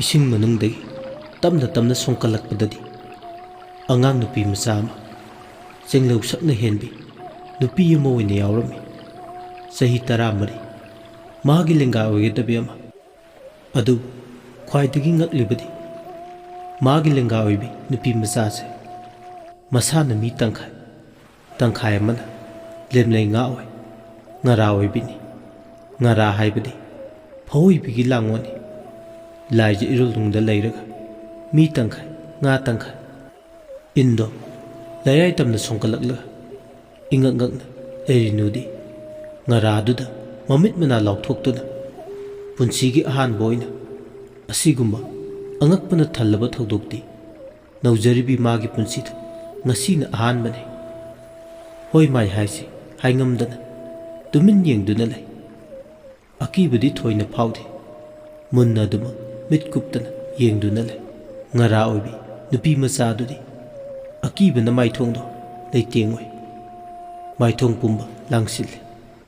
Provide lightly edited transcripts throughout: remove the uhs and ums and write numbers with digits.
Ising manungdagi tamna tamna songkalakpadadi angang nupi macha ama chenglau sakna henbi nupi ama oina yaurami sahi 13 magi lenga oigadabi ama adu khwaidagi ngaklibadi magi lenga oibi nupi macha se masana mi tangkhai amana lemlei nga oi ngara oibini ngara haibadi phawibigi langoni laije irulungda leiraga mi tangkhai nga tangkhai indo layai tamna songkalakla ingangangna erinudi ngara duda mamit mana lauthoktuna punsigi ahan boina asigumba angakpana thallaba thodokti naujaribi magi punsida ngasina ahan bane hoi mai haisi haingamdana tumin yengduna lay akibadi thoina phawdi munna duma mitkuptana yengduna lay ngara oibi nupi macha dudi akibana maithongdo leitengoi maithong pumba langsile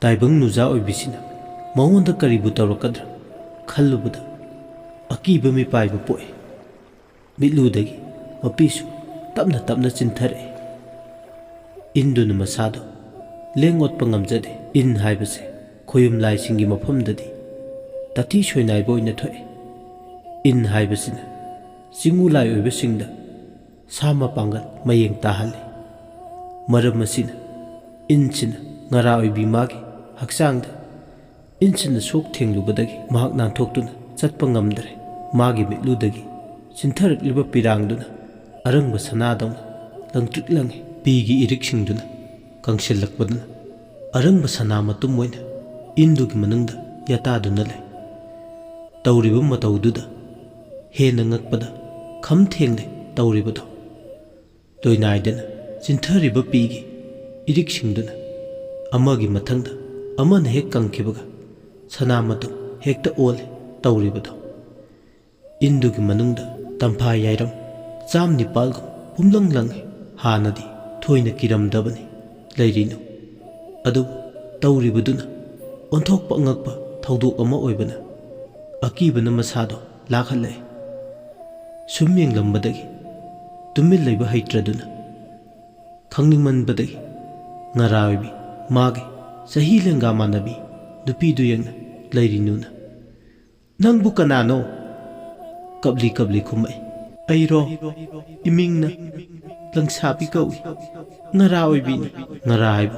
taibang nuja oibisina maunda karibu tawrakadra khallubada akiba mi paiba poe miludagi mapisu tapna chinthare induna masado lengot pangamjade in haibase khoyum lai singi mafamdadi tati soinai boina thoe in haibasina singu lai oibasingda sama pangal mayeng tahale maram asina insina ngara oibi magi haksangda insina sok thenglubadagi mahak nanthokduna chatpa ngamdre magi mitludagi chintharaklibba pirangduna arangba sanadawna langtriklangi pigi iriksingduna kangshillakpaduna arangba sana matum oina indugi manungda yataduna lay tawriba matawduda hena ngakpada kham thengle tawribado loinaidana chinthariba pigi iriksingduna amagi mathangda amana hek kangkibaga sana matum hekta ole tawribado indugi manungda tamphai yairam cham nipalgum pumlang langi hanadi thoina kiramdabani leirinu adu tawribaduna onthokpa ngakpa thaudok ama oibana akibana masado lakhalle sumyeng lambadagi tumil leiba haitraduna khangningmanbadagi ngaraibi magi sahi lenga manabi nupidu yengna leirinuna nangbu kanano kabli khumai airo imingna langsapi kawi ngara oibini ngara haibu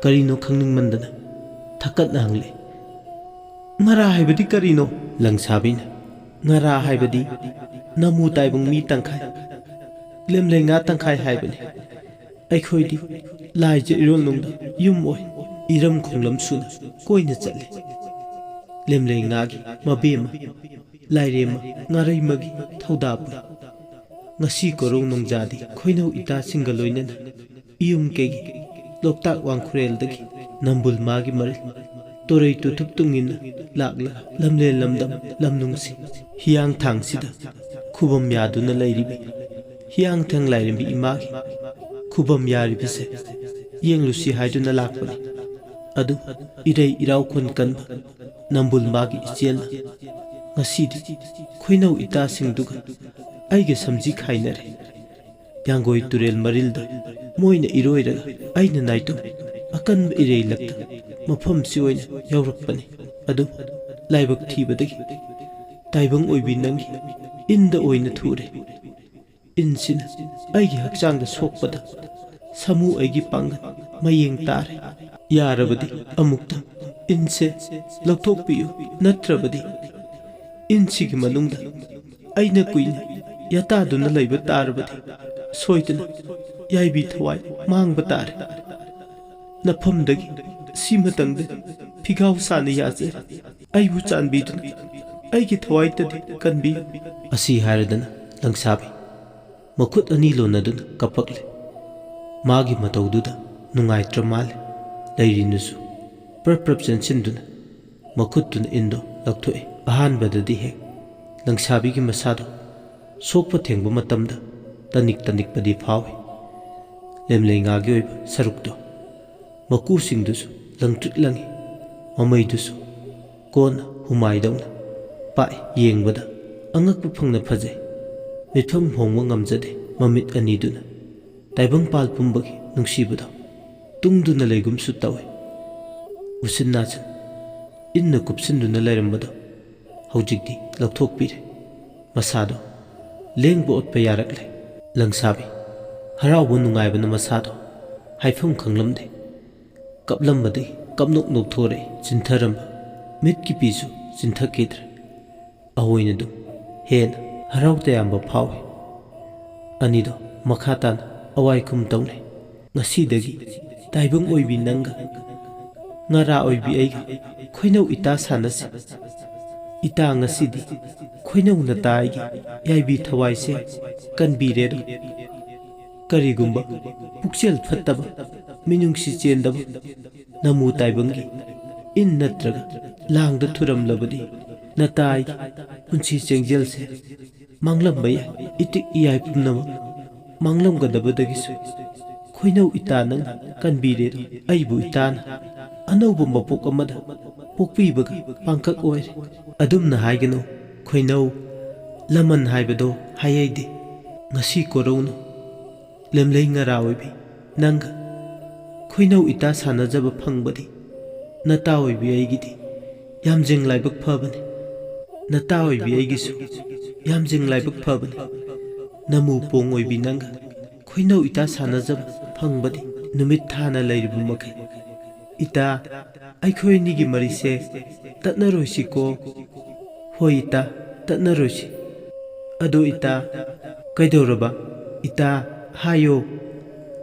karino khangningmandana thakatna hangle ngara haibadi karino langsabina ngara haibadi namu taibung mi tangkhai lemlei nga tangkhai haibani aikhoidi laije irolnungda yum oi iram khonglam suna koina chatle lemlei ngagi mabema lairema ngarai magi thaudapu ngasi korong nongjadi khoinau ita singaloinena iyum kegi loktak wangkhureldagi nambul magi maril torai tu thup tungina lakla lamle lamdam lamnungsi hiang thang sida khubam yaduna lairibi hiang thang lairimbi imagi khubam yaribase yenglusi haiduna lakpani adu irei irau khun kanba nambul magi ichel ngasidi khoinau ita singduga aige samji khainare yangoi turel marilda moina iroiraga aina naito akan irei lakta mafam si oina yaurakpani adu laibak thibadagi taibang oibi nangi inda oina thure insina aigi hakchangda sokpada samu aigi pangan mayeng tare yarabadi amukta inse laukthokpiyu natrabadi insigi manungda aina kuina yataduna leiba tarabadi soitana yaibi thawai mangba tare nafamdagi simatangda phigaw sana yaje aibu chanbiduna aigi thawai tadi kanbi asi haradana langsabi makhut ani lonaduna kapakle magi matawduda nungaitra male leirinusu prap chensinduna makhutuna indo lakthoe ahanbadadi hek langsabigi masado sokpa thengba matamda tanik padi phawi lemlei ngagi oiba sarukdo maku singdusu langtrik langi mamaidusu kona humaidawna pai yengbada ꯑꯉꯛꯄ ꯐꯪꯅ ꯐꯖꯩ ꯃꯤꯠꯐꯝ ꯍꯣꯡꯕ ꯉꯝꯖꯗꯦ ꯃꯃꯤꯠ ꯑꯅꯤꯗꯨꯅ ꯇꯥꯏꯕꯪꯄꯥꯜ ꯄꯨꯝꯕꯒꯤ ꯅꯨꯡꯁꯤꯕꯗꯣ ꯇꯨꯡꯗꯨꯅ ꯂꯩꯒꯨꯝꯁꯨ ꯇꯧꯏ ꯎꯆꯤꯟ ꯅꯥꯆꯤꯟ ꯏꯟꯅ ꯀꯨꯞꯁꯤꯟꯗꯨꯅ ꯂꯩꯔꯝꯕꯗꯣ ꯍꯧꯖꯤꯛꯇꯤ ꯂꯧꯊꯣꯛꯄꯤꯔꯦ ꯃꯁꯥꯗꯣ ꯂꯦꯡꯕ ꯑꯣꯠꯄ ꯌꯥꯔꯛꯂꯦ ꯂꯪꯁꯥꯕꯤ ꯍꯔꯥꯎꯕ ꯅꯨꯡꯉꯥꯏꯕꯅ ꯃꯁꯥꯗꯣ ꯍꯥꯏꯐꯝ ꯈꯪꯂꯝꯗꯦ ꯀꯞꯂꯝꯕꯗꯒꯤ ꯀꯞꯅꯣꯛ ꯅꯣꯛꯊꯣꯔꯛꯏ ꯆꯤꯟꯊꯔꯝꯕ ꯃꯤꯠꯀꯤ ꯄꯤꯁꯨ ꯆꯤꯟꯊꯈꯤꯗ꯭ꯔꯦ ꯑꯑꯣꯏꯅꯗꯨꯝ ꯍꯦꯟꯅ ꯍꯔꯥꯎ ꯇꯌꯥꯝꯕ ꯐꯥꯎꯏ ꯑꯅꯤꯗꯣ ꯃꯈꯥ ꯇꯥꯅ ꯑꯋꯥꯏ ꯈꯨꯝ ꯇꯧꯅꯩ ꯉꯁꯤꯗꯒꯤ ꯇꯥꯏꯕꯪ ꯑꯣꯏꯕꯤ ꯅꯪꯒ ꯉꯥꯔꯥ ꯑꯣꯏꯕꯤ ꯑꯩꯒ ꯈꯣꯏꯅꯧ ꯏꯇꯥ ꯁꯥꯟꯅꯁꯤ ꯏꯇꯥ ꯉꯁꯤꯗꯤ ꯈꯣꯏꯅꯧ ꯅꯇꯥ ꯑꯩꯒꯤ ꯌꯥꯏꯕꯤ ꯊꯋꯥꯏꯁꯦ ꯀꯟꯕꯤꯔꯦꯔꯣ ꯀꯔꯤꯒꯨꯝꯕ ꯄꯨꯛꯆꯦꯜ ꯐꯠꯇꯕ ꯃꯤꯅꯨꯡꯁꯤ ꯆꯦꯟꯗꯕ ꯅꯃꯨ ꯇꯥꯏꯕꯪꯒꯤ ꯏꯟ ꯅꯠꯇ꯭ꯔꯒ ꯂꯥꯡꯗ ꯊꯨꯔꯝꯂꯕꯗꯤ ꯅꯇꯥ ꯑꯩꯒꯤ ꯄꯨꯟꯁꯤ ꯆꯦꯡꯖꯦꯜꯁꯦ ꯃꯥꯡꯂꯝꯕ ꯌꯥꯏ ꯏꯇꯤꯛ ꯏꯌꯥꯏ ꯄꯨꯝꯅꯃꯛ ꯃꯥꯡꯂꯝꯒꯗꯕꯗꯒꯤꯁꯨ ꯈꯣꯏꯅꯧ ꯏꯇꯥ ꯅꯪ ꯀꯟꯕꯤꯔꯦꯔꯣ ꯑꯩꯕꯨ ꯏꯇꯥꯅ ꯑꯅꯧꯕ ꯃꯄꯣꯛ ꯑꯃꯗ ꯄꯣꯛꯄꯤꯕꯒ ꯄꯥꯡꯀꯛ ꯑꯣꯏꯔꯦ ꯑꯗꯨꯝꯅ ꯍꯥꯏꯒꯅꯨ ꯈꯣꯏꯅꯧ ꯂꯃꯟ ꯍꯥꯏꯕꯗꯣ ꯍꯥꯏꯌꯩꯗꯦ ꯉꯁꯤ ꯀꯣꯔꯧꯅ ꯂꯦꯝꯂꯩ ꯉꯥꯔꯥ ꯑꯣꯏꯕꯤ ꯅꯪꯒ ꯈꯣꯏꯅꯧ ꯏꯇꯥ ꯁꯥꯟꯅꯖꯕ ꯐꯪꯕꯗꯤ ꯅꯇꯥ ꯑꯣꯏꯕꯤ ꯑꯩꯒꯤꯗꯤ ꯌꯥꯝꯖꯤꯡ ꯂꯥꯏꯕꯛ ꯐꯕꯅꯤ ꯅꯇꯥ ꯑꯣꯏꯕꯤ ꯑꯩꯒꯤꯁꯨ ꯌꯥꯝꯖꯤꯡ ꯂꯥꯏꯕꯛ ꯐꯕꯅꯤ ꯅꯃꯨ ꯄꯣꯡ ꯑꯣꯏꯕꯤ ꯅꯪꯒ ꯈꯣꯏꯅꯧ ꯏꯇꯥ ꯁꯥꯟꯅꯖꯕ ꯐꯪꯕꯗꯤ ꯅꯨꯃꯤꯠ ꯊꯥꯅ ꯂꯩꯔꯤꯕ ꯃꯈꯩ ꯏꯇꯥ ꯑꯩꯈꯣꯏ ꯑꯅꯤꯒꯤ ꯃꯔꯤꯁꯦ ꯇꯠꯅꯔꯣꯏꯁꯤꯀꯣ ꯍꯣꯏ ꯏꯇꯥ ꯇꯠꯅꯔꯣꯏꯁꯤ ꯑꯗꯣ ꯏꯇꯥ ꯀꯩꯗꯧꯔꯕ ꯏꯇꯥ ꯍꯥꯏꯌꯣ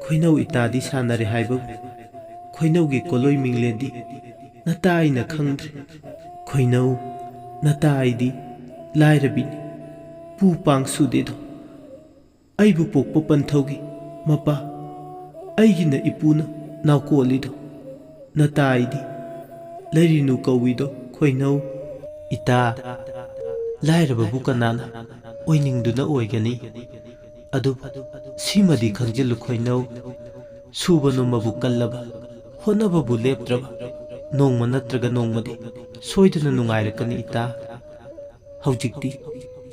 ꯈꯣꯏꯅꯧ ꯏꯇꯥꯗꯤ ꯁꯥꯟꯅꯔꯦ ꯍꯥꯏꯕꯕꯨ ꯈꯣꯏꯅꯧꯒꯤ ꯀꯣꯂꯣꯏ ꯃꯤꯡꯂꯦꯟꯗꯤ ꯅꯇꯥ ꯑꯩꯅ ꯈꯪꯗ꯭ꯔꯦ ꯈꯣꯏꯅꯧ ꯅꯇꯥ ꯑꯩꯗꯤ ꯂꯥꯏꯔꯕꯤꯅꯤ ꯄꯨ ꯄꯥꯡ ꯁꯨꯗꯦꯗꯣ ꯑꯩꯕꯨ ꯄꯣꯛꯄ ꯄꯟꯊꯧꯒꯤ ꯃꯄꯥ ꯑꯩꯒꯤꯅ ꯏꯄꯨꯅ ꯅꯥꯎꯀꯣꯜꯂꯤꯗꯣ ꯅꯇꯥ ꯑꯩꯗꯤ ꯂꯩꯔꯤꯅꯨ ꯀꯧꯏꯗꯣ ꯈꯣꯏꯅꯧ ꯏꯇꯥ ꯂꯥꯏꯔꯕꯕꯨ ꯀꯅꯥꯅ ꯑꯣꯏꯅꯤꯡꯗꯨꯅ ꯑꯣꯏꯒꯅꯤ ꯑꯗꯨꯕꯨ ꯁꯤꯃꯗꯤ ꯈꯪꯖꯤꯜꯂꯨ ꯈꯣꯏꯅꯧ ꯁꯨꯕ ꯅꯣꯝꯕꯕꯨ ꯀꯜꯂꯕ ꯍꯣꯠꯅꯕꯕꯨ ꯂꯦꯞꯇ꯭ꯔꯕ ꯅꯣꯡꯃ ꯅꯠꯇ꯭ꯔꯒ ꯅꯣꯡꯃꯗꯤ ꯁꯣꯏꯗꯅ ꯅꯨꯡꯉꯥꯏꯔꯛꯀꯅꯤ ꯏꯇꯥ ꯍꯧꯖꯤꯛꯇꯤ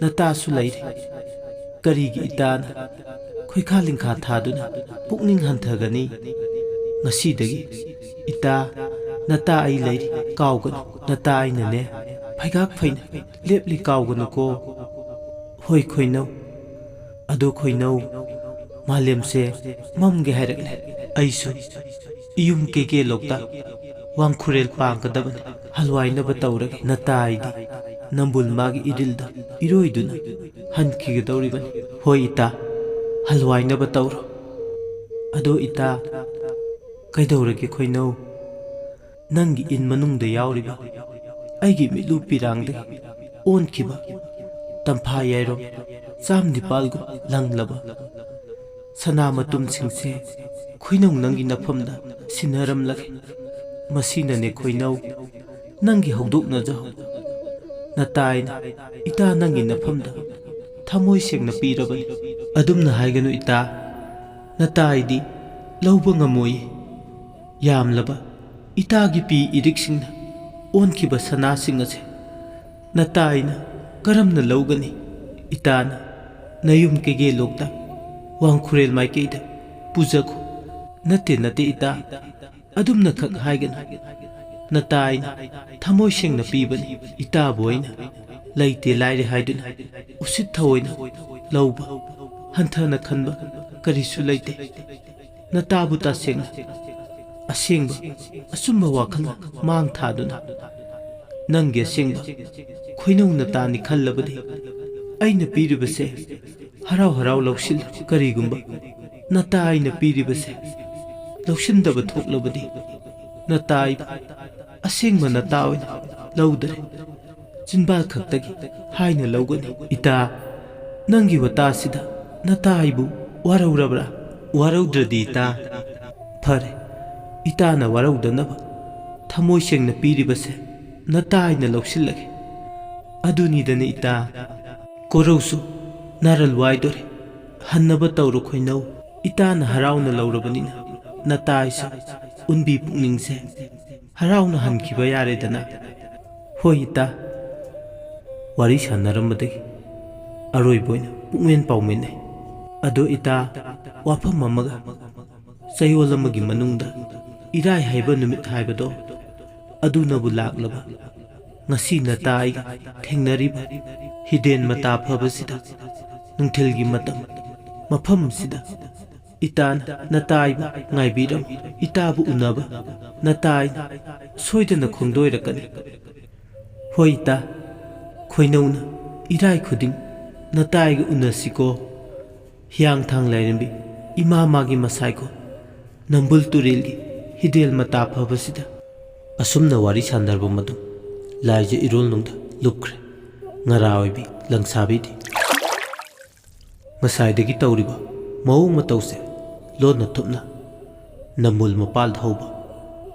ꯅꯇꯥꯁꯨ ꯂꯩꯔꯦ ꯀꯔꯤꯒꯤ ꯏꯇꯥꯅ ꯈꯣꯏꯈꯥ ꯂꯤꯡꯈꯥ ꯊꯥꯗꯨꯅ ꯄꯨꯛꯅꯤꯡ ꯍꯟꯊꯒꯅꯤ ꯉꯁꯤꯗꯒꯤ ꯏꯇꯥ ꯅꯇꯥ ꯑꯩ ꯂꯩꯔꯤ ꯀꯥꯎꯒꯅꯨ ꯅꯇꯥ ꯑꯩꯅꯅꯦ ꯐꯩꯒꯥꯛ ꯐꯩꯅ ꯂꯦꯞꯂꯤ ꯀꯥꯎꯒꯅꯨꯀꯣ ꯍꯣꯏ ꯈꯣꯏꯅꯧ ꯑꯗꯣ ꯈꯣꯏꯅꯧ ꯃꯥꯂꯦꯝꯁꯦ ꯃꯝꯒꯦ ꯍꯥꯏꯔꯛꯂꯦ ꯑꯩꯁꯨ ꯏꯌꯨꯝ ꯀꯩꯀꯦ ꯂꯣꯛꯇꯥꯛ ꯋꯥꯡꯈꯨꯔꯦꯜ ꯄꯥꯡꯒꯗꯕꯅꯤ ꯍꯜꯋꯥꯏꯅꯕ ꯇꯧꯔꯒꯦ ꯅꯇꯥ ꯑꯩꯗꯤ ꯅꯝꯕꯨꯜ ꯃꯥꯒꯤ ꯏꯔꯤꯜꯗ ꯏꯔꯣꯏꯗꯨꯅ ꯍꯟꯈꯤꯒꯗꯧꯔꯤꯕꯅꯤ ꯍꯣꯏ ꯏꯇꯥ ꯍꯜꯋꯥꯏꯅꯕ ꯇꯧꯔꯣ ꯑꯗꯣ ꯏꯇꯥ ꯀꯩꯗꯧꯔꯒꯦ ꯈꯣꯏꯅꯧ ꯅꯪꯒꯤ ꯏꯟ ꯃꯅꯨꯡꯗ ꯌꯥꯎꯔꯤꯕ ꯑꯩꯒꯤ ꯃꯤꯠꯂꯨ ꯄꯤꯔꯥꯡꯗꯒꯤ ꯑꯣꯟꯈꯤꯕ ꯇꯝꯐꯥ ꯌꯥꯏꯔꯣꯝ ꯆꯥꯝꯅꯤꯄꯥꯜꯒꯨꯝ ꯂꯪꯂꯕ ꯁꯅꯥ ꯃꯇꯨꯝꯁꯤꯡꯁꯦ ꯈꯣꯏꯅꯧ ꯅꯪꯒꯤ ꯅꯐꯝꯗ ꯁꯤꯟꯅꯔꯝꯂꯒꯦ ꯃꯁꯤꯅꯅꯦ ꯈꯣꯏꯅꯧ ꯅꯪꯒꯤ ꯍꯧꯗꯣꯛꯅꯖꯍꯧ ꯅꯇꯥ ꯑꯩꯅ ꯏꯇꯥ ꯅꯪꯒꯤ ꯅꯐꯝꯗ ꯊꯃꯣꯏ ꯁꯦꯡꯅ ꯄꯤꯔꯕꯅꯤ ꯑꯗꯨꯝꯅ ꯍꯥꯏꯒꯅꯨ ꯏꯇꯥ ꯅꯇꯥ ꯑꯩꯗꯤ ꯂꯧꯕ ꯉꯝꯃꯣꯏ ꯌꯥꯝꯂꯕ ꯏꯇꯥꯒꯤ ꯄꯤ ꯏꯔꯤꯛꯁꯤꯡꯅ ꯑꯣꯟꯈꯤꯕ ꯁꯅꯥꯁꯤꯡ ꯑꯁꯦ ꯅꯇꯥ ꯑꯩꯅ ꯀꯔꯝꯅ ꯂꯧꯒꯅꯤ ꯏꯇꯥꯅ ꯅꯌꯨꯝ ꯀꯩꯒꯦ ꯂꯣꯛꯇꯥꯛ ꯋꯥꯡꯈꯨꯔꯦꯜ ꯃꯥꯏꯀꯩꯗ ꯄꯨꯖꯈꯣ ꯅꯠꯇꯦ ꯅꯠꯇꯦ ꯏꯇꯥ ꯑꯗꯨꯝꯅ ꯈꯛ ꯍꯥꯏꯒꯅꯨ ꯅꯇꯥ ꯑꯩꯅ ꯊꯃꯣꯏ ꯁꯦꯡꯅ ꯄꯤꯕꯅꯤ ꯏꯇꯥꯕꯨ ꯑꯩꯅ ꯂꯩꯇꯦ ꯂꯥꯏꯔꯦ ꯍꯥꯏꯗꯨꯅ ꯎꯁꯤꯠ ꯊꯑꯣꯏꯅ ꯂꯧꯕ ꯍꯟꯊꯅ ꯈꯟꯕ ꯀꯔꯤꯁꯨ ꯂꯩꯇꯦ ꯅꯇꯥꯕꯨ ꯇꯁꯦꯡꯅ ꯑꯁꯦꯡꯕ ꯑꯆꯨꯝꯕ ꯋꯥꯈꯜꯅ ꯃꯥꯡ ꯊꯥꯗꯨꯅ ꯅꯪꯒꯤ ꯑꯁꯦꯡꯕ ꯈꯣꯏꯅꯧ ꯅꯇꯥꯅꯤ ꯈꯜꯂꯕꯗꯤ ꯑꯩꯅ ꯄꯤꯔꯤꯕꯁꯦ ꯍꯔꯥꯎ ꯍꯔꯥꯎ ꯂꯧꯁꯤꯜꯂꯨ ꯀꯔꯤꯒꯨꯝꯕ ꯅꯇꯥ ꯑꯩꯅ ꯄꯤꯔꯤꯕꯁꯦ ꯂꯧꯁꯤꯟꯗꯕ ꯊꯣꯛꯂꯕꯗꯤ ꯅꯇꯥ ꯑꯩꯕꯨ ꯑꯁꯦꯡꯕ ꯅꯇꯥ ꯑꯣꯏꯅ ꯂꯧꯗꯔꯦ ꯆꯤꯟꯕꯥꯜ ꯈꯛꯇꯒꯤ ꯍꯥꯏꯅ ꯂꯧꯒꯅꯤ ꯏꯇꯥ ꯅꯪꯒꯤ ꯋꯥꯇꯥꯁꯤꯗ ꯅꯇꯥ ꯑꯩꯕꯨ ꯋꯥꯔꯧꯔꯕ꯭ꯔꯥ ꯋꯥꯔꯧꯗ꯭ꯔꯗꯤ ꯏꯇꯥ ꯐꯔꯦ ꯏꯇꯥꯅ ꯋꯥꯔꯧꯗꯅꯕ ꯊꯃꯣꯏ ꯁꯦꯡꯅ ꯄꯤꯔꯤꯕꯁꯦ ꯅꯇꯥ ꯑꯩꯅ ꯂꯧꯁꯤꯜꯂꯒꯦ ꯑꯗꯨꯅꯤꯗꯅ ꯏꯇꯥ ꯀꯣꯔꯧꯁꯨ ꯅꯥꯔꯜ ꯋꯥꯏꯗꯣꯔꯦ ꯍꯟꯅꯕ ꯇꯧꯔꯣ ꯈꯣꯏꯅꯧ ꯏꯇꯥꯅ ꯍꯔꯥꯎꯅ ꯂꯧꯔꯕꯅꯤꯅ ꯅꯇꯥ ꯑꯩꯁꯨ ꯎꯟꯕꯤ ꯄꯨꯛꯅꯤꯡꯁꯦ ꯍꯔꯥꯎꯅ ꯍꯟꯈꯤꯕ ꯌꯥꯔꯦꯗꯅ ꯍꯣꯏ ꯏꯇꯥ ꯋꯥꯔꯤ ꯁꯥꯟꯅꯔꯝꯕꯗꯒꯤ ꯑꯔꯣꯏꯕ ꯄꯨꯛꯃꯦꯟ ꯄꯥꯎꯃꯤꯟꯅꯩ꯫ ꯑꯗꯣ ꯏꯇꯥ, ꯋꯥꯐꯝ ꯑꯃꯒ, ꯆꯌꯣꯜ ꯑꯃꯒꯤ ꯃꯅꯨꯡꯗ ꯏꯔꯥꯏ ꯍꯥꯏꯕ ꯅꯨꯃꯤꯠ ꯍꯥꯏꯕꯗꯣ ꯑꯗꯨꯅꯕꯨ ꯂꯥꯛꯂꯕ ꯉꯁꯤ ꯅꯇꯥ ꯑꯩꯒ ꯊꯦꯡꯅꯔꯤꯕ ꯍꯤꯗꯦꯟ ꯃꯇꯥ ꯐꯕꯁꯤꯗ ꯅꯨꯡꯊꯤꯜꯒꯤ ꯃꯇꯝ ꯃꯐꯝꯁꯤꯗ ꯏꯇꯥꯅ ꯅꯇꯥ ꯑꯩꯕꯨ ꯉꯥꯏꯕꯤꯔꯝꯃꯤ꯫ ꯏꯇꯥꯕꯨ ꯎꯅꯕ ꯅꯇꯥ ꯑꯩꯅ ꯁꯣꯏꯗꯅ ꯈꯣꯡꯗꯣꯏꯔꯛꯀꯅꯤ꯫ ꯍꯣꯏ ꯏꯇꯥ, ꯈꯣꯏꯅꯧꯅ ꯏꯔꯥꯏ ꯈꯨꯗꯤꯡ ꯅꯇꯥ ꯑꯩꯒ ꯎꯅꯁꯤꯀꯣ꯫ ꯍꯤꯌꯥꯡꯊꯥꯡ ꯂꯥꯏꯔꯦꯝꯕꯤ ꯏꯃꯥ ꯃꯥꯒꯤ ꯃꯁꯥꯏꯀꯣ ꯅꯝꯕꯨꯜ ꯇꯨꯔꯦꯜꯒꯤ ꯍꯤꯗꯦꯜ ꯃꯇꯥ ꯐꯕꯁꯤꯗ꯫ ꯑꯁꯨꯝꯅ ꯋꯥꯔꯤ ꯁꯥꯟꯅꯔꯕ ꯃꯇꯨꯡ ꯂꯥꯏꯖ ꯏꯔꯣꯜꯅꯨꯡꯗ ꯂꯨꯞꯈ꯭ꯔꯦ꯫ ꯉꯔꯥ ꯑꯣꯏꯕꯤ ꯂꯪꯁꯥꯕꯤꯗꯤ ꯉꯁꯥꯏꯗꯒꯤ ꯇꯧꯔꯤꯕ ꯃꯑꯣꯡ ꯃꯇꯧꯁꯦ ꯂꯣꯟꯅ ꯊꯨꯞꯅ ꯅꯝꯕꯨꯜ ꯃꯄꯥꯜꯗ ꯍꯧꯕ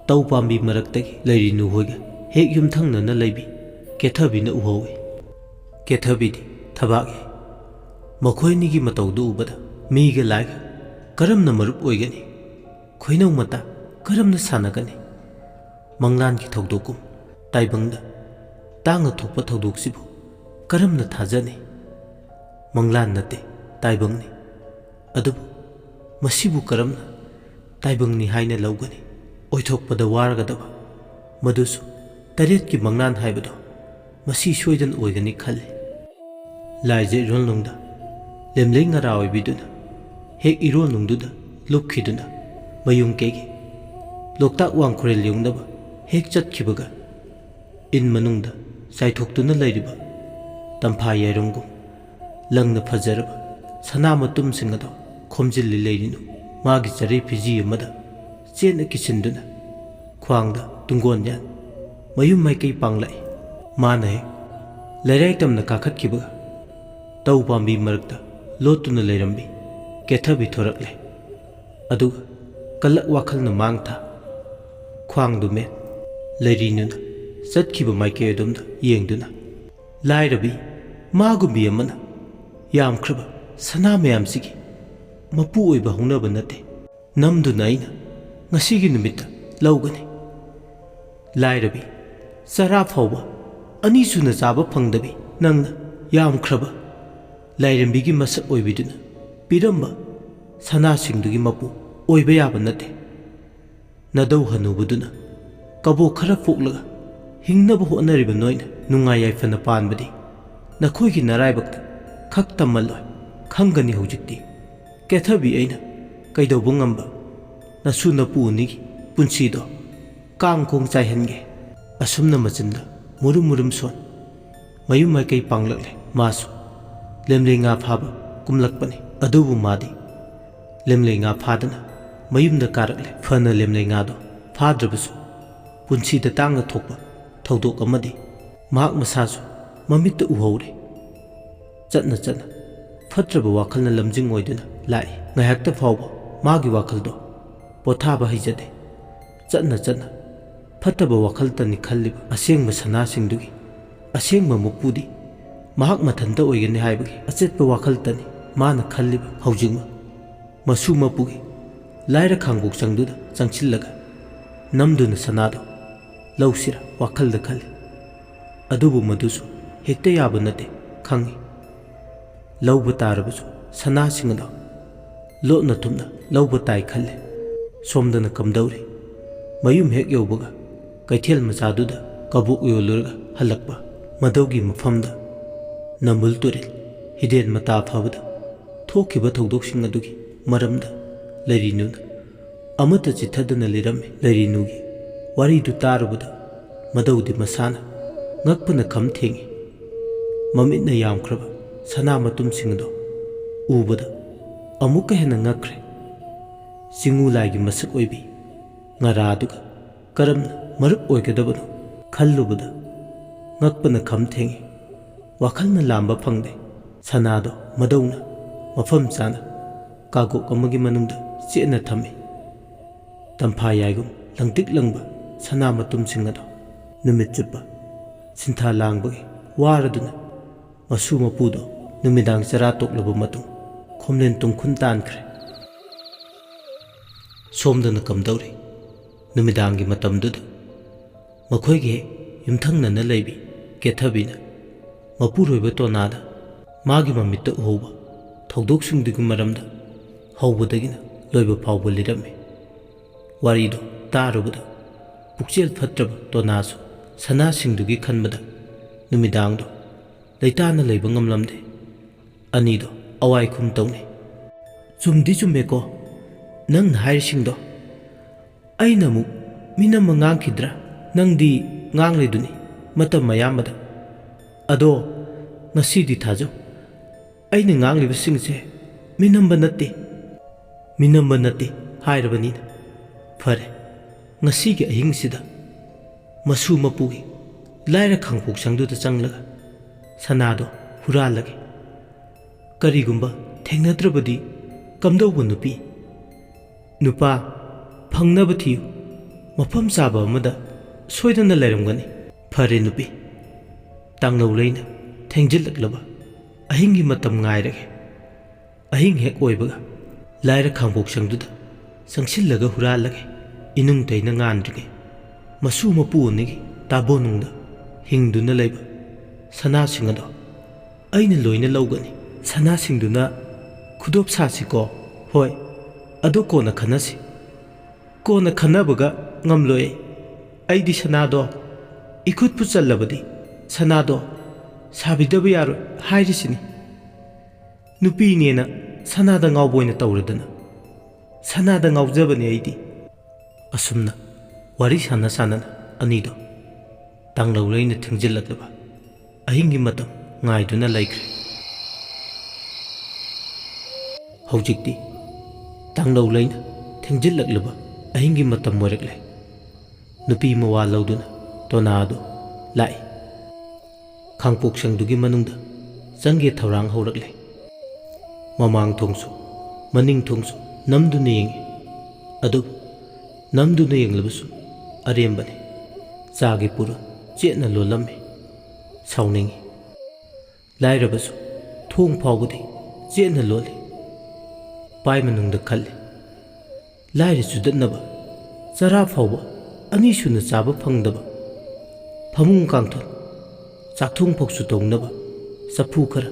ꯇꯧ ꯄꯥꯝꯕꯤ ꯃꯔꯛꯇꯒꯤ ꯂꯩꯔꯤꯅꯨ ꯍꯣꯏꯒ ꯍꯦꯛ ꯌꯨꯝꯊꯪꯅꯅ ꯂꯩꯕꯤ ꯀꯦꯊꯕꯤꯅ ꯎꯍꯧꯏ꯫ ꯀꯦꯊꯕꯤꯗꯤ ꯊꯕꯥꯛ ꯌꯥꯏ꯫ ꯃꯈꯣꯏꯅꯤꯒꯤ ꯃꯇꯧꯗꯨ ꯎꯕꯗ ꯃꯤꯒ ꯂꯥꯏꯒ ꯀꯔꯝꯅ ꯃꯔꯨꯞ ꯑꯣꯏꯒꯅꯤ? ꯈꯣꯏꯅꯧ ꯃꯇꯥ ꯀꯔꯝꯅ ꯁꯥꯟꯅꯒꯅꯤ? ꯃꯪꯂꯥꯟꯒꯤ ꯊꯧꯗꯣꯛꯀꯨꯝ ꯇꯥꯏꯕꯪꯗ ꯇꯥꯡꯅ ꯊꯣꯛꯄ ꯊꯧꯗꯣꯛꯁꯤꯕꯨ ꯀꯔꯝꯅ ꯊꯥꯖꯅꯤ? ꯃꯪꯂꯥꯟ ꯅꯠꯇꯦ, ꯇꯥꯏꯕꯪꯅꯤ꯫ ꯑꯗꯨꯕꯨ ꯃꯁꯤꯕꯨ ꯀꯔꯝꯅ ꯇꯥꯏꯕꯪꯅꯤ ꯍꯥꯏꯅ ꯂꯧꯒꯅꯤ? ꯑꯣꯏꯊꯣꯛꯄꯗ ꯋꯥꯔꯒꯗꯕ ꯃꯗꯨꯁꯨ ꯇꯔꯦꯠꯀꯤ ꯃꯪꯂꯥꯟ ꯍꯥꯏꯕꯗꯣ ꯃꯁꯤ ꯁꯣꯏꯗꯅ ꯑꯣꯏꯒꯅꯤ ꯈꯜꯂꯤ꯫ ꯂꯥꯏꯖ ꯏꯔꯣꯜꯅꯨꯡꯗ ꯂꯦꯝꯂꯩ ꯉꯔꯥ ꯑꯣꯏꯕꯤꯗꯨꯅ ꯍꯦꯛ ꯏꯔꯣꯜꯅꯨꯡꯗꯨꯗ ꯂꯨꯞꯈꯤꯗꯨꯅ ꯃꯌꯨꯝ ꯀꯩꯒꯤ ꯂꯣꯛꯇꯥꯛ ꯋꯥꯡꯈꯨꯔꯦꯜ ꯌꯧꯅꯕ ꯍꯦꯛ ꯆꯠꯈꯤꯕꯒ ꯏꯟ ꯃꯅꯨꯡꯗ ꯆꯥꯏꯊꯣꯛꯇꯨꯅ ꯂꯩꯔꯤꯕ ꯇꯝꯐꯥ ꯌꯥꯏꯔꯣꯡꯒꯨꯝ ꯂꯪꯅ ꯐꯖꯔꯕ ꯁꯅꯥ ꯃꯇꯨꯝꯁꯤꯡ ꯑꯗꯣ ꯈꯣꯝꯖꯤꯜꯂꯤ ꯂꯩꯔꯤꯅꯨ ꯃꯥꯒꯤ ꯆꯔꯩ ꯐꯤꯖꯤ ꯑꯃꯗ ꯆꯦꯠꯅ ꯀꯤꯁꯤꯟꯗꯨꯅ ꯈ꯭ꯋꯥꯡꯗ ꯇꯨꯡꯒꯣꯟ ꯌꯥꯟ ꯃꯌꯨꯝ ꯃꯥꯏꯀꯩ ꯄꯥꯡꯂꯛꯏ꯫ ꯃꯥꯅ ꯍꯦꯛ ꯂꯩꯔꯥꯏ ꯇꯝꯅ ꯀꯥꯈꯠꯈꯤꯕꯒ ꯇꯧ ꯄꯥꯝꯕꯤ ꯃꯔꯛꯇ ꯂꯣꯠꯇꯨꯅ ꯂꯩꯔꯝꯕꯤ ꯀꯦꯊꯕꯤ ꯊꯣꯔꯛꯂꯦ꯫ ꯑꯗꯨꯒ ꯀꯜꯂꯛ ꯋꯥꯈꯜꯅ ꯃꯥꯡ ꯊꯥ ꯈ꯭ꯋꯥꯡꯗꯨ ꯃꯦꯠ ꯂꯩꯔꯤꯅꯨꯅ ꯆꯠꯈꯤꯕ ꯃꯥꯏꯀꯩ ꯑꯗꯣꯝꯗ ꯌꯦꯡꯗꯨꯅ ꯂꯥꯏꯔꯕꯤ ꯃꯥꯒꯨꯝꯕꯤ ꯑꯃꯅ ꯌꯥꯝꯈ꯭ꯔꯕ ꯁꯅꯥ ꯃꯌꯥꯝꯁꯤꯒꯤ ꯃꯄꯨ ꯑꯣꯏꯕ ꯍꯧꯅꯕ ꯅꯠꯇꯦ꯫ ꯅꯝꯗꯨꯅ ꯑꯩꯅ ꯉꯁꯤꯒꯤ ꯅꯨꯃꯤꯠꯇ ꯂꯧꯒꯅꯤ꯫ ꯂꯥꯏꯔꯕꯤ ꯆꯔꯥ ꯐꯥꯎꯕ ꯑꯅꯤ ꯁꯨꯅ ꯆꯥꯕ ꯐꯪꯗꯕꯤ ꯅꯪꯅ ꯌꯥꯝꯈ꯭ꯔꯕ ꯂꯥꯏꯔꯦꯝꯕꯤꯒꯤ ꯃꯁꯛ ꯑꯣꯏꯕꯤꯗꯨꯅ ꯄꯤꯔꯝꯕ ꯁꯅꯥꯁꯤꯡꯗꯨꯒꯤ ꯃꯄꯨ ꯑꯣꯏꯕ ꯌꯥꯕ ꯅꯠꯇꯦ꯫ ꯅꯗꯧ ꯍꯅꯨꯕꯗꯨꯅ ꯀꯕꯣꯛ ꯈꯔ ꯄꯣꯛꯂꯒ ꯍꯤꯡꯅꯕ ꯍꯣꯠꯅꯔꯤꯕ ꯅꯣꯏꯅ ꯅꯨꯡꯉꯥꯏ ꯌꯥꯏꯐꯅ ꯄꯥꯟꯕꯗꯤ ꯅꯈꯣꯏꯒꯤ ꯅꯔꯥꯏꯕꯛꯇ ꯈꯛ ꯇꯝꯃꯜꯂꯣꯏ ꯈꯪꯒꯅꯤ ꯍꯧꯖꯤꯛꯇꯤ꯫ ꯀꯦꯊꯕꯤ ꯑꯩꯅ ꯀꯩꯗꯧꯕ ꯉꯝꯕ ꯅꯁꯨ ꯅꯄꯨ ꯑꯅꯤꯒꯤ ꯄꯨꯟꯁꯤꯗꯣ ꯀꯥꯡꯈꯣꯡ ꯆꯥꯏꯍꯟꯒꯦ꯫ ꯑꯁꯨꯝꯅ ꯃꯆꯤꯟꯗ ꯃꯨꯔꯨꯝ ꯃꯨꯔꯨꯝ ꯁꯣꯟ ꯃꯌꯨꯝ ꯃꯥꯏꯀꯩ ꯄꯥꯡꯂꯛꯂꯦ꯫ ꯃꯥꯁꯨ ꯂꯦꯝꯂꯩ ꯉꯥ ꯐꯥꯕ ꯀꯨꯝꯂꯛꯄꯅꯤ꯫ ꯑꯗꯨꯕꯨ ꯃꯥꯗꯤ ꯂꯦꯝꯂꯩ ꯉꯥ ꯐꯥꯗꯅ ꯃꯌꯨꯝꯗ ꯀꯥꯔꯛꯂꯦ꯫ ꯐꯅ ꯂꯦꯝꯂꯩ ꯉꯥꯗꯣ ꯐꯥꯗ꯭ꯔꯕꯁꯨ ꯄꯨꯟꯁꯤꯗ ꯇꯥꯡꯅ ꯊꯣꯛꯄ ꯊꯧꯗꯣꯛ ꯑꯃꯗꯤ ꯃꯍꯥꯛ ꯃꯁꯥꯁꯨ ꯃꯃꯤꯠꯇ ꯎꯍꯧꯔꯦ꯫ ꯆꯠꯅ ꯆꯠꯅ ꯐꯠꯇ꯭ꯔꯕ ꯋꯥꯈꯜꯅ ꯂꯝꯖꯤꯡ ꯑꯣꯏꯗꯨꯅ ꯂꯥꯛꯏ꯫ ꯉꯥꯏꯍꯥꯛꯇ ꯐꯥꯎꯕ ꯃꯥꯒꯤ ꯋꯥꯈꯜꯗꯣ ꯄꯣꯊꯥꯕ ꯍꯩꯖꯗꯦ꯫ ꯆꯠꯅ ꯆꯠꯅ ꯐꯠꯇꯕ ꯋꯥꯈꯜꯇꯅꯤ ꯈꯜꯂꯤꯕ ꯑꯁꯦꯡꯕ ꯁꯅꯥꯁꯤꯡꯗꯨꯒꯤ ꯑꯁꯦꯡꯕ ꯃꯄꯨꯗꯤ ꯃꯍꯥꯛ ꯃꯊꯟꯇ ꯑꯣꯏꯒꯅꯤ ꯍꯥꯏꯕꯒꯤ ꯑꯆꯦꯠꯄ ꯋꯥꯈꯜꯇꯅꯤ ꯃꯥꯅ ꯈꯜꯂꯤꯕ ꯍꯧꯖꯤꯛꯃꯛ꯫ ꯃꯁꯨ ꯃꯄꯨꯒꯤ ꯂꯥꯏꯔ ꯈꯥꯡꯕꯣꯛꯆꯪꯗꯨꯗ ꯆꯪꯁꯤꯜꯂꯒ ꯅꯝꯗꯨꯅ ꯁꯅꯥꯗꯣ ꯂꯧꯁꯤꯔ ꯋꯥꯈꯜꯗ ꯈꯜꯂꯤ꯫ ꯑꯗꯨꯕꯨ ꯃꯗꯨꯁꯨ ꯍꯦꯛꯇ ꯌꯥꯕ ꯅꯠꯇꯦ ꯈꯪꯏ꯫ ꯂꯧꯕ ꯇꯥꯔꯕꯁꯨ ꯁꯅꯥꯁꯤꯡ ꯑꯗꯣ ꯂꯣꯠꯅ ꯊꯨꯞꯅ ꯂꯧꯕ ꯇꯥꯏ ꯈꯜꯂꯦ꯫ ꯁꯣꯝꯗꯅ ꯀꯝꯗꯧꯔꯤ? ꯃꯌꯨꯝ ꯍꯦꯛ ꯌꯧꯕꯒ ꯀꯩꯊꯦꯜ ꯃꯆꯥꯗꯨꯗ ꯀꯕꯣꯛ ꯌꯣꯜꯂꯨꯔꯒ ꯍꯜꯂꯛꯄ ꯃꯗꯧꯒꯤ ꯃꯐꯝꯗ ꯅꯝꯕꯨꯜ ꯇꯨꯔꯦꯜ ꯍꯤꯗꯦꯟ ꯃꯇꯥ ꯐꯕꯗ ꯊꯣꯛꯈꯤꯕ ꯊꯧꯗꯣꯛꯁꯤꯡ ꯑꯗꯨꯒꯤ ꯃꯔꯝꯗ ꯂꯩꯔꯤꯅꯨꯅ ꯑꯃꯠꯇ ꯆꯤꯊꯗꯅ ꯂꯤꯔꯝꯃꯤ꯫ ꯂꯩꯔꯤꯅꯨꯒꯤ ꯋꯥꯔꯤꯗꯨ ꯇꯥꯔꯨꯕꯗ ꯃꯗꯧꯗꯤ ꯃꯁꯥꯅ ꯉꯛꯄꯅ ꯈꯝ ꯊꯦꯡꯏ꯫ ꯃꯃꯤꯠꯅ ꯌꯥꯝꯈ꯭ꯔꯕ ꯁꯅꯥ ꯃꯇꯨꯝꯁꯤꯡ ꯑꯗꯣ ꯎꯕꯗ ꯑꯃꯨꯛꯀ ꯍꯦꯟꯅ ꯉꯛꯈ꯭ꯔꯦ꯫ ꯆꯤꯉꯨ ꯂꯥꯏꯒꯤ ꯃꯁꯛ ꯑꯣꯏꯕꯤ ꯉꯔꯥꯗꯨꯒ ꯀꯔꯝꯅ ꯃꯔꯨꯞ ꯑꯣꯏꯒꯗꯕꯅꯣ ꯈꯜꯂꯨꯕꯗ ꯉꯛꯄꯅ ꯈꯝ ꯊꯦꯡꯏ꯫ ꯋꯥꯈꯜꯅ ꯂꯥꯝꯕ ꯐꯪꯗꯦ꯫ ꯁꯅꯥꯗꯣ ꯃꯗꯧꯅ ꯃꯐꯝ ꯆꯥꯅ ꯀꯥꯒꯣꯛ ꯑꯃꯒꯤ ꯃꯅꯨꯡꯗ ꯆꯦꯠꯅ ꯊꯝꯃꯤ꯫ ꯇꯝꯐꯥ ꯌꯥꯏꯒꯨꯝ ꯂꯪꯇꯤꯛ ꯂꯪꯕ ꯁꯅꯥ ꯃꯇꯨꯝꯁꯤꯡ ꯑꯗꯣ ꯅꯨꯃꯤꯠ ꯆꯨꯞꯄ ꯁꯤꯟꯊꯥ ꯂꯥꯡꯕꯒꯤ ꯋꯥꯔꯗꯨꯅ ꯃꯁꯨ ꯃꯄꯨꯗꯣ ꯅꯨꯃꯤꯗꯥꯡ ꯆꯔꯥ ꯇꯣꯛꯂꯕ ꯃꯇꯨꯡ ꯈꯣꯝꯂꯦꯟ ꯇꯨꯝꯈꯨꯟ ꯇꯥꯟꯈ꯭ꯔꯦ꯫ ꯁꯣꯝꯗꯅ ꯀꯝꯗꯧꯔꯤ? ꯅꯨꯃꯤꯗꯥꯡꯒꯤ ꯃꯇꯝꯗꯨꯗ ꯃꯈꯣꯏꯒꯤ ꯍꯦꯛ ꯌꯨꯝꯊꯪꯅꯅ ꯂꯩꯕꯤ ꯀꯦꯊꯕꯤꯅ ꯃꯄꯨꯔꯣꯏꯕ ꯇꯣꯅꯥꯗ ꯃꯥꯒꯤ ꯃꯃꯤꯠꯇ ꯎꯍꯧꯕ ꯊꯧꯗꯣꯛꯁꯤꯡꯗꯨꯒꯤ ꯃꯔꯝꯗ ꯍꯧꯕꯗꯒꯤꯅ ꯂꯣꯏꯕ ꯐꯥꯎꯕ ꯂꯤꯔꯝꯃꯤ꯫ ꯋꯥꯔꯤꯗꯨ ꯇꯥꯔꯨꯕꯗ ꯄꯨꯛꯆꯦꯜ ꯐꯠꯇ꯭ꯔꯕ ꯇꯣꯅꯥꯁꯨ ꯁꯅꯥꯁꯤꯡꯗꯨꯒꯤ ꯈꯟꯕꯗ ꯅꯨꯃꯤꯗꯥꯡꯗꯣ ꯂꯩꯇꯥꯅ ꯂꯩꯕ ꯉꯝꯂꯝꯗꯦ꯫ ꯑꯅꯤꯗꯣ ꯑꯋꯥꯏꯈꯨꯝ ꯇꯧꯅꯩ꯫ ꯆꯨꯝꯗꯤ ꯆꯨꯝꯃꯦꯀꯣ ꯅꯪꯅ ꯍꯥꯏꯔꯤꯁꯤꯡꯗꯣ꯫ ꯑꯩꯅ ꯑꯃꯨꯛ ꯃꯤꯅꯝꯕ ꯉꯥꯡꯈꯤꯗ꯭ꯔꯥ? ꯅꯪꯗꯤ ꯉꯥꯡꯂꯤꯗꯨꯅꯤ ꯃꯇꯝ ꯑꯌꯥꯝꯕꯗ꯫ ꯑꯗꯣ ꯉꯁꯤꯗꯤ ꯊꯥꯖꯧ, ꯑꯩꯅ ꯉꯥꯡꯂꯤꯕꯁꯤꯡꯁꯦ ꯃꯤꯅꯝꯕ ꯅꯠꯇꯦ꯫ ꯃꯤꯅꯝꯕ ꯅꯠꯇꯦ ꯍꯥꯏꯔꯕꯅꯤꯅ ꯐꯔꯦ, ꯉꯁꯤꯒꯤ ꯑꯍꯤꯡꯁꯤꯗ ꯃꯁꯨ ꯃꯄꯨꯒꯤ ꯂꯥꯏꯔ ꯈꯥꯡꯄꯣꯛꯁꯪꯗꯨꯗ ꯆꯪꯂꯒ ꯁꯅꯥꯗꯣ ꯍꯨꯔꯥꯜꯂꯒꯦ꯫ ꯀꯔꯤꯒꯨꯝꯕ ꯊꯦꯡꯅꯗ꯭ꯔꯕꯗꯤ ꯀꯝꯗꯧꯕ ꯅꯨꯄꯤ? ꯅꯨꯄꯥ ꯐꯪꯅꯕ ꯊꯤꯌꯨ, ꯃꯐꯝ ꯆꯥꯕ ꯑꯃꯗ ꯁꯣꯏꯗꯅ ꯂꯩꯔꯝꯒꯅꯤ꯫ ꯐꯔꯦ ꯅꯨꯄꯤ, ꯇꯥꯡꯂꯧꯂꯩꯅ ꯊꯦꯡꯖꯤꯜꯂꯛꯂꯕ ꯑꯍꯤꯡꯒꯤ ꯃꯇꯝ ꯉꯥꯏꯔꯒꯦ꯫ ꯑꯍꯤꯡ ꯍꯦꯛ ꯑꯣꯏꯕꯒ ꯂꯥꯏꯔ ꯈꯥꯡꯄꯣꯛꯁꯪꯗꯨꯗ ꯆꯪꯁꯤꯜꯂꯒ ꯍꯨꯔꯥꯜꯂꯒꯦ꯫ ꯏꯅꯨꯡ ꯇꯩꯅ ꯉꯥꯟꯗ꯭ꯔꯤꯉꯩ ꯃꯁꯨ ꯃꯄꯨ ꯑꯅꯤꯒꯤ ꯇꯥꯕꯣꯅꯨꯡꯗ ꯍꯤꯡꯗꯨꯅ ꯂꯩꯕ ꯁꯅꯥꯁꯤꯡ ꯑꯗꯣ ꯑꯩꯅ ꯂꯣꯏꯅ ꯂꯧꯒꯅꯤ꯫ ꯁꯅꯥꯁꯤꯡꯗꯨꯅ ꯈꯨꯗꯣꯞ ꯁꯥꯁꯤꯀꯣ? ꯍꯣꯏ, ꯑꯗꯨ ꯀꯣꯟꯅ ꯈꯟꯅꯁꯤ꯫ ꯀꯣꯟꯅ ꯈꯟꯅꯕꯒ ꯉꯝꯂꯣꯏ ꯑꯩꯗꯤ ꯁꯅꯥꯗꯣ ꯏꯈꯨꯠꯄꯨ ꯆꯜꯂꯕꯗꯤ ꯁꯅꯥꯗꯣ ꯁꯥꯕꯤꯗꯕ ꯌꯥꯔꯣꯏ ꯍꯥꯏꯔꯤꯁꯤꯅꯤ꯫ ꯅꯨꯄꯤꯅꯦꯅ ꯁꯅꯥꯗ ꯉꯥꯎꯕ ꯑꯣꯏꯅ ꯇꯧꯔꯗꯅ ꯁꯅꯥꯗ ꯉꯥꯎꯖꯕꯅꯤ ꯑꯩꯗꯤ꯫ ꯑꯁꯨꯝꯅ ꯋꯥꯔꯤ ꯁꯥꯟꯅ ꯁꯥꯟꯅꯅ ꯑꯅꯤꯗꯣ ꯇꯥꯡꯂꯧꯂꯩꯅ ꯊꯦꯡꯖꯤꯜꯂꯛꯂꯕ ꯑꯍꯤꯡꯒꯤ ꯃꯇꯝ ꯉꯥꯏꯗꯨꯅ ꯂꯩꯈ꯭ꯔꯦ꯫ ꯍꯧꯖꯤꯛꯇꯤ ꯇꯥꯡꯂꯧꯂꯩꯅ ꯊꯦꯡꯖꯤꯜꯂꯛꯂꯕ ꯑꯍꯤꯡꯒꯤ ꯃꯇꯝ ꯑꯣꯏꯔꯛꯂꯦ꯫ ꯅꯨꯄꯤ ꯃꯋꯥ ꯂꯧꯗꯨꯅ ꯇꯣꯅꯥ ꯑꯗꯨ ꯂꯥꯛꯏ꯫ ꯈꯥꯡꯄꯣꯛꯁꯪꯗꯨꯒꯤ ꯃꯅꯨꯡꯗ ꯆꯪꯒꯦ ꯊꯧꯔꯥꯡ ꯍꯧꯔꯛꯂꯦ꯫ ꯃꯃꯥꯡ ꯊꯣꯡꯁꯨ ꯃꯅꯤꯡ ꯊꯣꯡꯁꯨ ꯅꯝꯗꯨꯅ ꯌꯦꯡꯏ꯫ ꯑꯗꯨꯕꯨ ꯅꯝꯗꯨꯅ ꯌꯦꯡꯂꯕꯁꯨ ꯑꯔꯦꯝꯕꯅꯤ꯫ ꯆꯥꯒꯤ ꯄꯨꯔꯣꯟ ꯆꯦꯠꯅ ꯂꯣꯜꯂꯝꯃꯤ꯫ ꯁꯥꯎꯅꯤꯡꯏ꯫ ꯂꯥꯏꯔꯕꯁꯨ ꯊꯣꯡ ꯐꯥꯎꯕꯗꯤ ꯆꯦꯠꯅ ꯂꯣꯜꯂꯤ꯫ ꯄꯥꯏ ꯃꯅꯨꯡꯗ ꯈꯜꯂꯤ, ꯂꯥꯏꯔ ꯆꯨꯗꯠꯅꯕ ꯆꯔꯥ ꯐꯥꯎꯕ ꯑꯅꯤ ꯁꯨꯅ ꯆꯥꯕ ꯐꯪꯗꯕ, ꯐꯃꯨꯡ ꯀꯥꯡꯊꯣꯟ ꯆꯥꯛꯊꯣꯡ ꯐꯥꯎꯁꯨ ꯇꯧꯅꯕ ꯆꯐꯨ ꯈꯔ,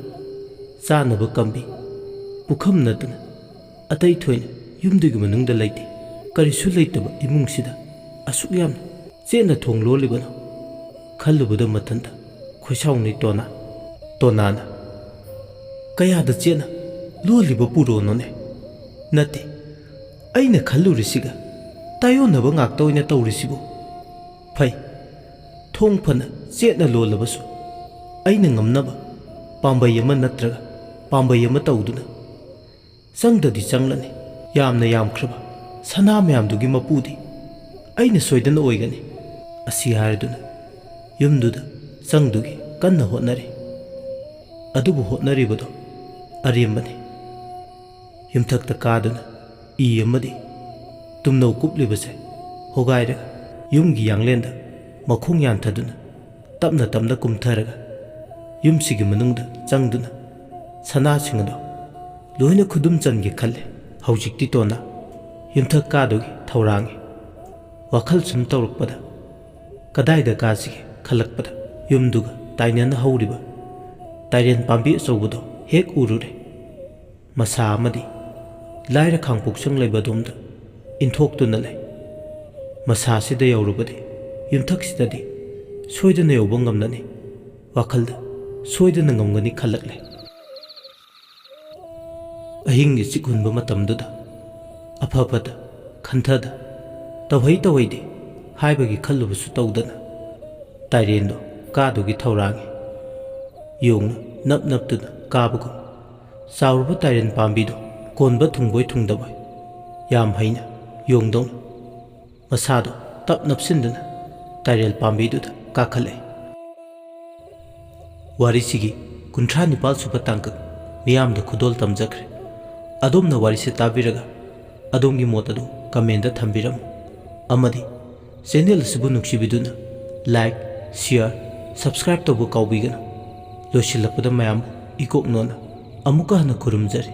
ꯆꯥꯅꯕ ꯀꯝꯕꯤ, ꯄꯨꯈꯝ ꯅꯠꯇꯅ ꯑꯇꯩ ꯊꯣꯏꯅ ꯌꯨꯝꯗꯨꯒꯤ ꯃꯅꯨꯡꯗ ꯂꯩꯇꯦ꯫ ꯀꯔꯤꯁꯨ ꯂꯩꯇꯕ ꯏꯃꯨꯡꯁꯤꯗ ꯑꯁꯨꯛ ꯌꯥꯝꯅ ꯆꯦꯠꯅ ꯊꯣꯡ ꯂꯣꯜꯂꯤꯕꯅꯣ ꯈꯜꯂꯨꯕꯗ ꯃꯊꯟꯇ ꯈꯣꯏꯁꯥꯎꯅꯩ ꯇꯣꯅꯥꯅ ꯀꯌꯥꯗ ꯆꯦꯠꯅ ꯂꯣꯜꯂꯤꯕ ꯄꯨꯔꯣꯅꯣꯅꯦ? ꯅꯠꯇꯦ, ꯑꯩꯅ ꯈꯜꯂꯨꯔꯤꯁꯤꯒ ꯇꯥꯏꯌꯣꯟꯅꯕ ꯉꯥꯛꯇ ꯑꯣꯏꯅ ꯇꯧꯔꯤꯁꯤꯕꯨ꯫ ꯐꯩ, ꯊꯣꯡ ꯐꯅ ꯆꯦꯠꯅ ꯂꯣꯜꯂꯕꯁꯨ ꯑꯩꯅ ꯉꯝꯅꯕ ꯄꯥꯝꯕꯩ ꯑꯃ ꯅꯠꯇ꯭ꯔꯒ ꯄꯥꯝꯕꯩ ꯑꯃ ꯇꯧꯗꯨꯅ ꯆꯪꯗꯗꯤ ꯆꯪꯂꯅꯤ꯫ ꯌꯥꯝꯅ ꯌꯥꯝꯈ꯭ꯔꯕ ꯁꯅꯥ ꯃꯌꯥꯝꯗꯨꯒꯤ ꯃꯄꯨꯗꯤ ꯑꯩꯅ ꯁꯣꯏꯗꯅ ꯑꯣꯏꯒꯅꯤ꯫ ꯑꯁꯤ ꯍꯥꯏꯔꯗꯨꯅ ꯌꯨꯝꯗꯨꯗ ꯆꯪꯗꯨꯒꯤ ꯀꯟꯅ ꯍꯣꯠꯅꯔꯤ꯫ ꯑꯗꯨꯕꯨ ꯍꯣꯠꯅꯔꯤꯕꯗꯣ ꯑꯔꯦꯝꯕꯅꯤ꯫ ꯌꯨꯝꯊꯛꯇ ꯀꯥꯗꯨꯅ ꯏ ꯑꯃꯗꯤ ꯇꯨꯝꯅꯧ ꯀꯨꯞꯂꯤꯕꯁꯦ ꯍꯣꯒꯥꯏꯔꯒ ꯌꯨꯝꯒꯤ ꯌꯥꯡꯂꯦꯟꯗ ꯃꯈꯣꯡ ꯌꯥꯟꯊꯗꯨꯅ ꯇꯞꯅ ꯇꯞꯅ ꯀꯨꯝꯊꯔꯒ ꯌꯨꯝꯁꯤꯒꯤ ꯃꯅꯨꯡꯗ ꯆꯪꯗꯨꯅ ꯁꯅꯥꯁꯤꯡ ꯑꯗꯣ ꯂꯣꯏꯅ ꯈꯨꯗꯨꯝ ꯆꯟꯒꯦ ꯈꯜꯂꯦ꯫ ꯍꯧꯖꯤꯛꯇꯤ ꯇꯣꯅꯥ ꯌꯨꯝꯊꯛ ꯀꯥꯗꯨꯒꯤ ꯊꯧꯔꯥꯡꯉꯤ꯫ ꯋꯥꯈꯜ ꯁꯨꯝ ꯇꯧꯔꯛꯄꯗ ꯀꯗꯥꯏꯗ ꯀꯥꯁꯤꯒꯦ ꯈꯜꯂꯛꯄꯗ ꯌꯨꯝꯗꯨꯒ ꯇꯥꯏꯅꯅ ꯍꯧꯔꯤꯕ ꯇꯥꯏꯔꯦꯟ ꯄꯥꯝꯕꯤ ꯑꯆꯧꯕꯗꯣ ꯍꯦꯛ ꯎꯔꯨꯔꯦ꯫ ꯃꯁꯥ ꯑꯃꯗꯤ ꯂꯥꯏꯔ ꯈꯥꯡꯄꯣꯛꯁꯪ ꯂꯩꯕꯗꯣꯝꯗ ꯏꯟꯊꯣꯛꯇꯨꯅ ꯂꯩ꯫ ꯃꯁꯥꯁꯤꯗ ꯌꯧꯔꯨꯕꯗꯤ ꯌꯨꯝꯊꯛꯁꯤꯗꯗꯤ ꯁꯣꯏꯗꯅ ꯌꯧꯕ ꯉꯝꯂꯅꯤ꯫ ꯋꯥꯈꯜꯗ ꯁꯣꯏꯗꯅ ꯉꯝꯒꯅꯤ ꯈꯜꯂꯛꯂꯦ꯫ ꯑꯍꯤꯡꯒꯤ ꯆꯤꯛꯍꯨꯟꯕ ꯃꯇꯝꯗꯨꯗ ꯑꯐꯕꯗ ꯈꯟꯊꯗ ꯇꯧꯍꯩꯗꯦ ꯍꯥꯏꯕꯒꯤ ꯈꯜꯂꯨꯕꯁꯨ ꯇꯧꯗꯅ ꯇꯥꯏꯔꯦꯟꯗꯣ ꯀꯥꯗꯨꯒꯤ ꯊꯧꯔꯥꯡꯉꯤ꯫ ꯌꯣꯡꯅ ꯅꯞ ꯅꯞꯇꯨꯅ ꯀꯥꯕꯒꯨꯝ ꯆꯥꯎꯔꯕ ꯇꯥꯏꯔꯦꯟ ꯄꯥꯝꯕꯤꯗꯣ ꯀꯣꯟꯕ ꯊꯨꯡꯕꯣꯏ ꯊꯨꯡꯗꯕꯣꯏ ꯌꯥꯝ ꯍꯩꯅ ꯌꯣꯡꯗꯧꯅ ꯃꯁꯥꯗꯣ ꯇꯞ ꯅꯞꯁꯤꯟꯗꯨꯅ ꯇꯥꯏꯔꯦꯜ ꯄꯥꯝꯕꯤꯗꯨꯗ ꯀꯥꯈꯠꯂꯛꯏ꯫ ꯋꯥꯔꯤꯁꯤꯒꯤ 37 ꯁꯨꯕ ꯇꯥꯡꯀꯛ ꯃꯤꯌꯥꯝꯗ ꯈꯨꯗꯣꯜ ꯇꯝꯖꯈ꯭ꯔꯦ꯫ ꯑꯗꯣꯝꯅ ꯋꯥꯔꯤꯁꯤ ꯇꯥꯕꯤꯔꯒ ꯑꯗꯣꯝꯒꯤ ꯃꯣꯠ ꯑꯗꯨ ꯀꯃꯦꯟꯗ ꯊꯝꯕꯤꯔꯝꯃꯨ꯫ ꯑꯃꯗꯤ ꯆꯦꯅꯦꯜ ꯑꯁꯤꯕꯨ ꯅꯨꯡꯁꯤꯕꯤꯗꯨꯅ ꯂꯥꯏꯛ, ꯁꯤꯌꯔ, ꯁꯕꯁꯀ꯭ꯔꯥꯏꯕ ꯇꯧꯕ ꯀꯥꯎꯕꯤꯒꯅꯨ꯫ ꯂꯣꯏꯁꯤꯜꯂꯛꯄꯗ ꯃꯌꯥꯝꯕꯨ ꯏꯀꯣꯛꯅꯣꯅ ꯑꯃꯨꯛꯀ ꯍꯟꯅ ꯈꯨꯔꯨꯝꯖꯔꯤ꯫